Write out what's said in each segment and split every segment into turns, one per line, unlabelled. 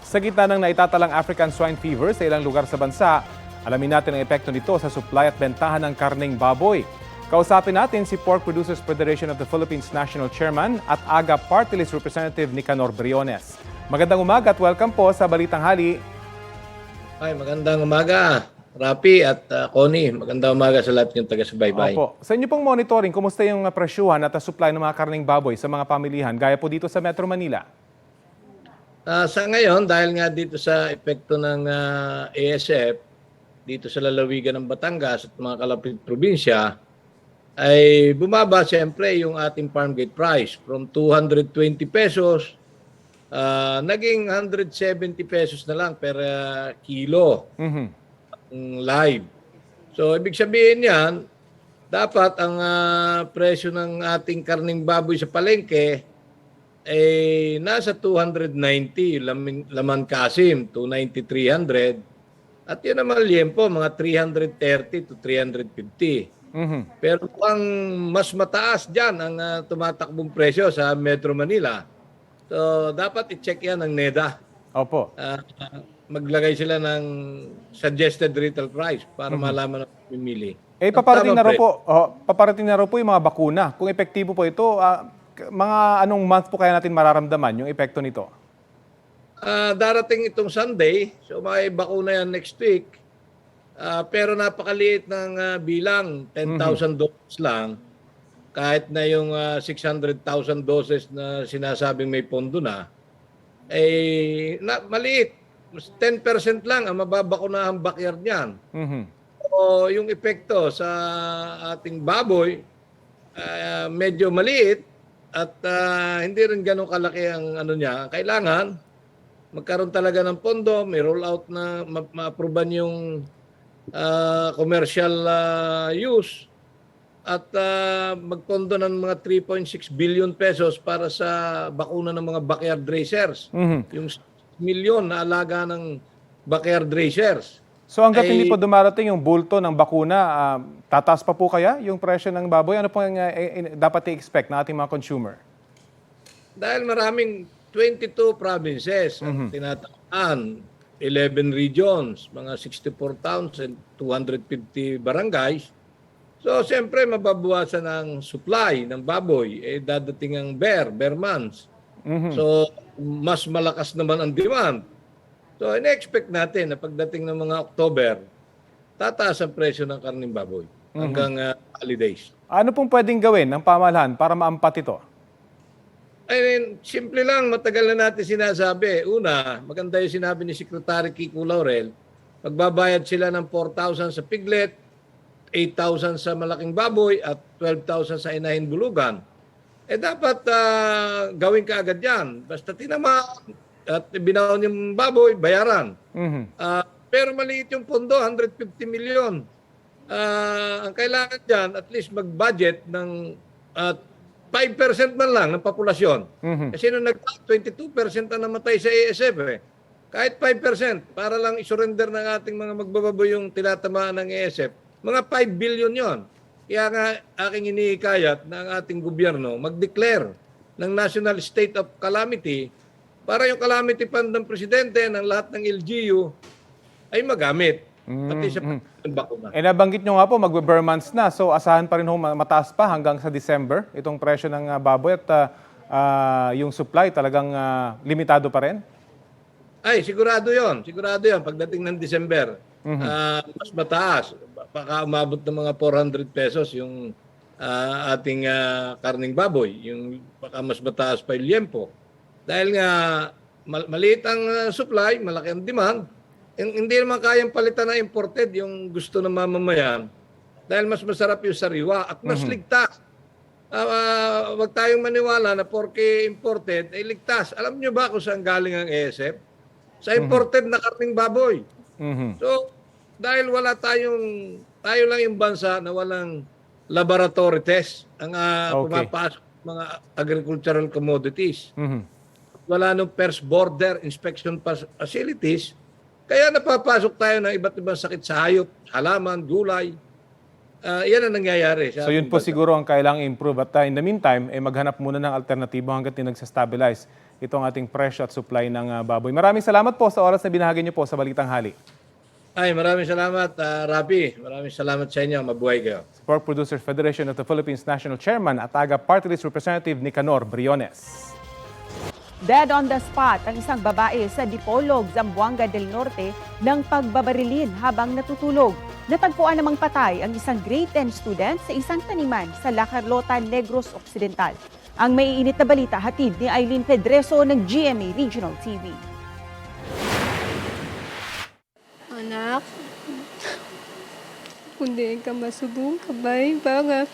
Sa gitna ng naitatalang African swine fever sa ilang lugar sa bansa, alamin natin ang epekto nito sa supply at bentahan ng karneng baboy. Kausapin natin si Pork Producers Federation of the Philippines National Chairman at AGA Party List Representative Nicanor Briones. Magandang umaga at welcome po sa Balitang Hali.
Ay, magandang umaga, Rapi at Connie. Magandang umaga sa lahat ng taga-subaybay.
Opo. Sa inyo pong monitoring, kumusta yung presyuhan at supply ng mga karneng baboy sa mga pamilihan, gaya po dito sa Metro Manila?
Sa ngayon, dahil nga dito sa epekto ng ASF, dito sa lalawigan ng Batangas at mga kalapit probinsya, ay bumaba siyempre yung ating farm gate price from 220 pesos, naging 170 pesos na lang per kilo. Live. So, ibig sabihin yan, dapat ang presyo ng ating karning baboy sa palengke ay nasa 290, laman kasim, 290, 300. At yun naman liempo, mga 330 to 350. Pero ang mas mataas dyan ang tumatakbong presyo sa Metro Manila. So, dapat i-check yan ng NEDA.
Opo.
Maglagay sila ng suggested retail price para malaman ang pimili.
Paparating na raw po yung mga bakuna. Kung epektibo po ito, mga anong month po kaya natin mararamdaman yung epekto nito?
Darating itong Sunday, so may bakuna yan next week. Pero napakaliit ng bilang, 10,000 doses lang. Kahit na yung 600,000 doses na sinasabing may pondo na, maliit. 10% lang ang mababakunahang backyard niyan. O yung epekto sa ating baboy, medyo maliit at hindi rin ganun kalaki ang ano niya. Kailangan magkaroon talaga ng pondo, may roll out na ma-approvean yung commercial use at magpondo ng mga 3.6 billion pesos para sa bakuna ng mga backyard racers. Yung milyon na alaga ng backyard racers.
So hanggat hindi po dumarating yung bulto ng bakuna, tataas pa po kaya yung presyo ng baboy? Ano po yung dapat i-expect ng ating mga consumer?
Dahil maraming 22 provinces ang tinataan, 11 regions, mga 64 towns and 250 barangays. So siyempre mababawasan ang supply ng baboy. Dadating ang bear months. So mas malakas naman ang demand. So, ina-expect natin na pagdating ng mga October, tataas ang presyo ng karning baboy hanggang holidays.
Ano pong pwedeng gawin ng pamahalaan para maampat ito?
Simple lang, matagal na natin sinasabi. Una, maganda yung sinabi ni Secretary Kiko Laurel, magbabayad sila ng 4,000 sa piglet, 8,000 sa malaking baboy, at 12,000 sa inahin bulugan. Dapat gawin ka agad yan. Basta tinamaan at binaon yung baboy, bayaran. Pero maliit yung pondo, 150 million. Ang kailangan dyan, at least mag-budget ng 5% man lang ng populasyon. Kasi nung 22% ang namatay sa ASF. Kahit 5%, para lang isurrender ng ating mga magbababoy yung tinatamaan ng ASF, mga 5 billion yon. Kaya nga aking inihikayat ng ating gobyerno mag-declare ng National State of Calamity para yung calamity fund ng presidente ng lahat ng LGU ay magamit. Pati sa bakuna.
Nabanggit nyo nga po, magbe-bare months na. So asahan pa rin mataas pa hanggang sa December itong presyo ng baboy at yung supply talagang limitado pa rin?
Ay, sigurado yon. Sigurado yon. Pagdating ng December, mas mataas. Baka umabot ng mga 400 pesos yung ating karning baboy. Yung baka mas mataas pa yung liempo. Dahil nga maliit ang supply, malaki ang demand. Hindi naman kayang palitan na imported yung gusto ng mamamayan. Dahil mas masarap yung sariwa at mas ligtas. Wag tayong maniwala na porke imported ay ligtas. Alam nyo ba kung saan galing ang ASF? Sa imported na karning baboy. So, dahil tayo lang yung bansa na walang laboratory test ang pumapasok mga agricultural commodities. Wala nung first border inspection facilities, kaya napapasok tayo ng iba't ibang sakit sa hayop, halaman, gulay. Yan ang nangyayari.
So yun po siguro ang kailangang improve. At in the meantime, maghanap muna ng alternatibo hanggat nagsa-stabilize itong ating presyo at supply ng baboy. Maraming salamat po sa oras na binahagi niyo po sa Balitang Hali.
Ay, maraming salamat, Rapi. Maraming salamat sa inyo. Mabuhay kayo.
Pork Producers Federation of the Philippines National Chairman at AGA Party List Representative Nicanor Briones.
Dead on the spot ang isang babae sa Dipolog, Zamboanga del Norte ng pagbabarilin habang natutulog. Natagpuan namang patay ang isang grade 10 student sa isang taniman sa La Carlota, Negros Occidental. Ang maiinit na balita hatid ni Eileen Pedreso ng GMA Regional TV.
Anak, kundi ka masubong kabay, baka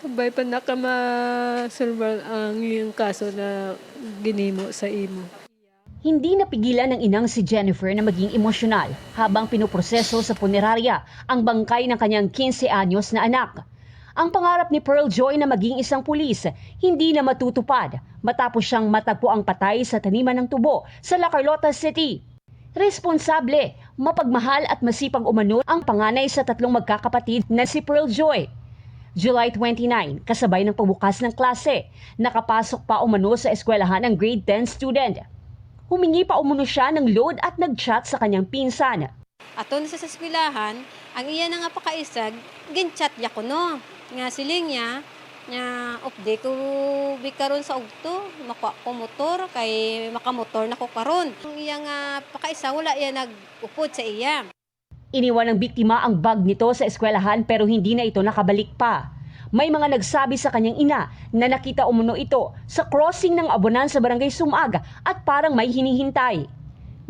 kabay pa na ka ma-solve ang iyong kaso na ginimo sa imo.
Hindi napigilan ng inang si Jennifer na maging emosyonal habang pinoproseso sa punerarya ang bangkay ng kanyang 15 anyos na anak. Ang pangarap ni Pearl Joy na maging isang pulis hindi na matutupad matapos siyang matagpo ang patay sa taniman ng tubo sa La Carlota City. Responsable, mapagmahal at masipag umano ang panganay sa tatlong magkakapatid na si Pearl Joy. July 29, kasabay ng pagbukas ng klase, nakapasok pa umano sa eskwelahan ng grade 10 student. Humingi pa umano siya ng load at nag-chat sa kanyang pinsan.
Ato na sa eskwelahan, ang iya na nga pakaisag, ginchat ya ko no. Nga siling niya, nga update ko bikaron sa ugto, makuha ko motor, kay makamotor na ko karon. Ang iya nga pakaisa, wala iya nag-upod sa iya.
Iniwan ng biktima ang bag nito sa eskwelahan pero hindi na ito nakabalik pa. May mga nagsabi sa kanyang ina na nakita umano ito sa crossing ng Abonan sa Barangay Sumag at parang may hinihintay.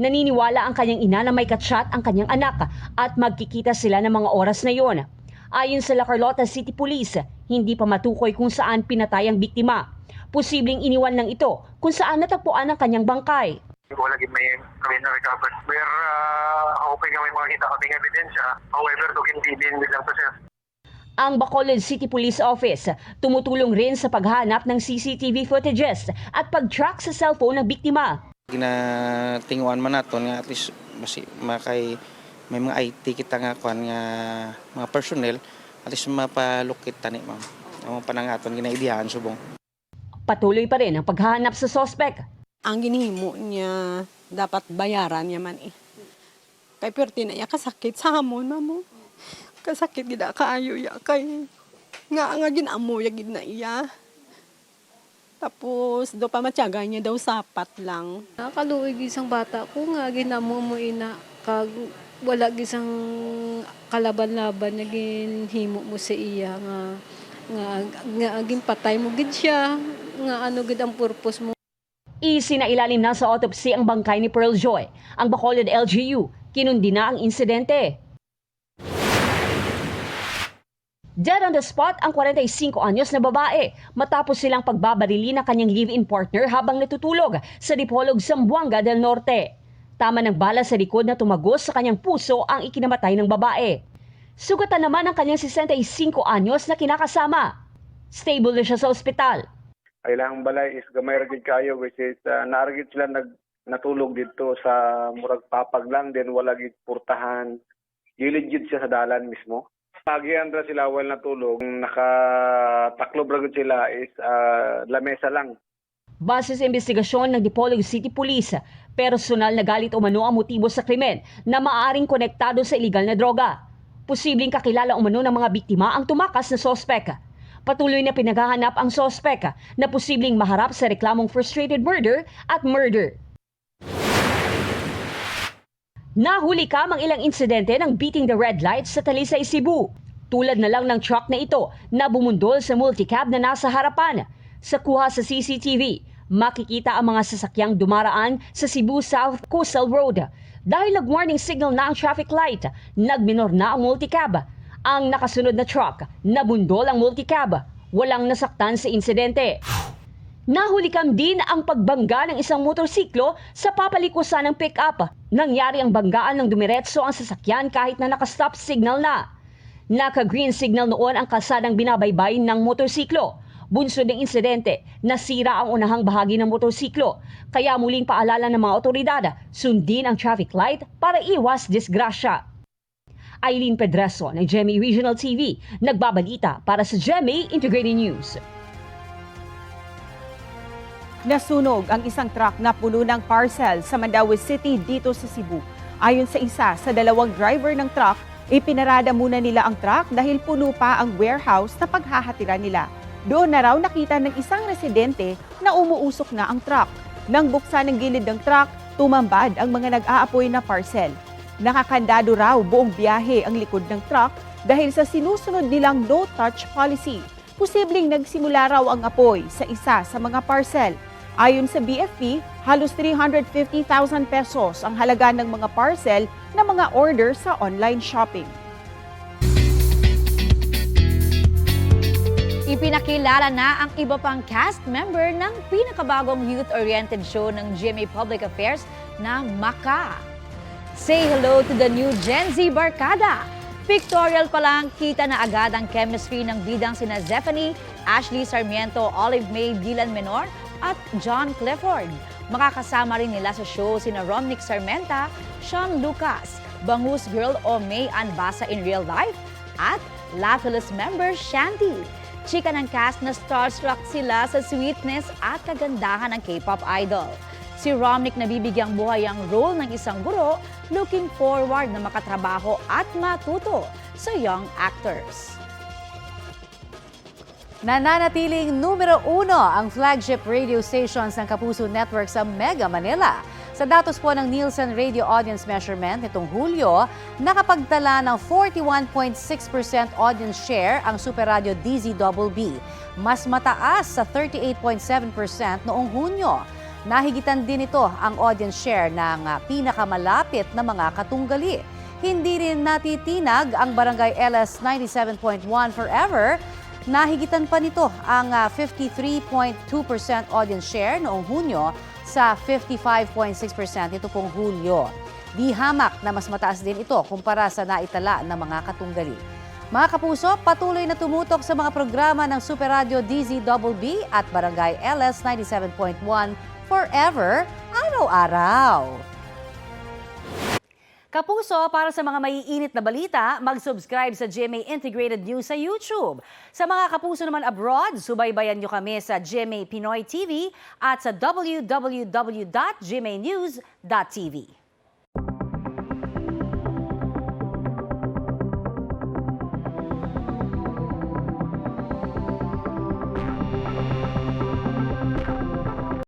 Naniniwala ang kanyang ina na may katsyat ang kanyang anak at magkikita sila ng mga oras na yon. Ayon sa La Carlota City Police, hindi pa matukoy kung saan pinatay ang biktima. Posibleng iniwan lang ito kung saan natagpuan ang kanyang bangkay.
Wala gid may kami na recover. We're hoping na may makita kaming ebidensya. However, hindi din lang to sir.
Ang Bacolod City Police Office tumutulong rin sa paghanap ng CCTV footages at pag-track sa cellphone ng biktima.
Ginatinguan man naton nga at least makay may mga IT kita nga kuan nga mga personnel at least mapalukit tani ma'am. Ang panangaton ginaidihan subong.
Patuloy pa rin ang paghahanap sa suspect.
Ang ginhimo niya dapat bayaran niya man eh. Kay perti na iya kasakit sa hamon mo. Kasakit gid kaayo ya kay nga ginamo ya gid na iya. Tapos do pa matyaga niya daw sapat lang.
Nakaluoy gisang bata ko nga ginamo mo ina kag wala gisang kalaban-laban na ginhimo mo sa iya nga aging patay mo gid siya nga ano gid ang purpose mo.
Isinailalim na sa autopsy ang bangkay ni Pearl Joy. Ang Bacolod LGU kinundi na ang insidente. Dead on the spot ang 45 anyos na babae matapos silang pagbabarili ng kanyang live-in partner habang natutulog sa Dipolog, Zamboanga del Norte. Tama ng bala sa likod na tumagos sa kanyang puso ang ikinamatay ng babae. Sugatan naman ang kanyang 65 anyos na kinakasama. Stable na siya sa ospital.
Kailangang balay is gamay ra gid kayo which is naargit sila natulog dito sa murag papag lang din wala gid purtahan. Gilid gid siya sa dalan mismo. Pagian ra sila while natulog, nakataklob ra gid sila is lamesa lang.
Base sa investigasyon ng Dipolog City Police, personal na galit umano ang motibo sa krimen na maaaring konektado sa iligal na droga. Posibleng kakilala umano ng mga biktima ang tumakas na sospek. Patuloy na pinaghahanap ang sospek na posibleng maharap sa reklamong frustrated murder at murder. Nahuli ka mang ilang insidente ng beating the red lights sa Talisay, Cebu. Tulad na lang ng truck na ito na bumundol sa multicab na nasa harapan. Sa kuha sa CCTV, makikita ang mga sasakyang dumaraan sa Cebu South Coastal Road. Dahil nag-warning signal na ang traffic light, nagminor na ang multicab. Ang nakasunod na truck, nabundol ang multicab. Walang nasaktan sa insidente. Nahulikam din ang pagbangga ng isang motorsiklo sa papalikusan ng pick-up. Nangyari ang banggaan ng dumiretso ang sasakyan kahit na naka-stop signal na. Naka-green signal noon ang kalsadang binabaybay ng motorsiklo. Bunsod ng insidente, nasira ang unahang bahagi ng motorsiklo. Kaya muling paalala ng mga otoridad, sundin ang traffic light para iwas disgrasya. Eileen Pedreso ng GMA Regional TV, nagbabalita para sa GMA Integrated News.
Nasunog ang isang truck na puno ng parcel sa Mandaue City dito sa Cebu. Ayon sa isa sa dalawang driver ng truck, ipinarada muna nila ang truck dahil puno pa ang warehouse na paghahatiran nila. Doon na raw nakita ng isang residente na umuusok na ang truck. Nang buksan ang gilid ng truck, tumambad ang mga nag-aapoy na parcel. Nakakandado raw buong biyahe ang likod ng truck dahil sa sinusunod nilang no-touch policy. Posibleng nagsimula raw ang apoy sa isa sa mga parcel. Ayon sa BFP, halos 350,000 pesos ang halaga ng mga parcel na mga order sa online shopping.
Ipinakilala na ang iba pang cast member ng pinakabagong youth-oriented show ng GMA Public Affairs na Maka. Say hello to the new Gen Z Barkada! Pictorial pa lang, kita na agad ang chemistry ng bidang sina Zephanie, Ashley Sarmiento, Olive May, Dylan Menor at John Clifford. Makakasama rin nila sa show sina Romnick Sarmenta, Sean Lucas, Bangus Girl o May Anbasa in real life at Lapilus member Shanti. Chika ng cast na starstruck sila sa sweetness at kagandahan ng K-pop idol. Si Romnick na bibigyang buhay ang role ng isang guro, looking forward na makatrabaho at matuto sa young actors.
Nananatiling numero 1 ang flagship radio stations ng Kapuso Network sa Mega Manila. Sa datos po ng Nielsen Radio Audience Measurement nitong Hulyo, nakapagtala ng 41.6% audience share ang Super Radio DZBB. Mas mataas sa 38.7% noong Hunyo. Nahigitan din ito ang audience share ng pinakamalapit na mga katunggali. Hindi rin natitinag ang Barangay LS 97.1 Forever. Nahigitan pa nito ang 53.2% audience share noong Hunyo sa 55.6% nito pong Hulyo. Di hamak na mas mataas din ito kumpara sa naitala ng mga katunggali. Mga kapuso, patuloy na tumutok sa mga programa ng Super Radio DZBB at Barangay LS 97.1 Forever, araw-araw. Kapuso, para sa mga maiinit na balita, mag-subscribe sa GMA Integrated News sa YouTube. Sa mga kapuso naman abroad, subaybayan nyo kami sa GMA Pinoy TV at sa www.gmanews.tv.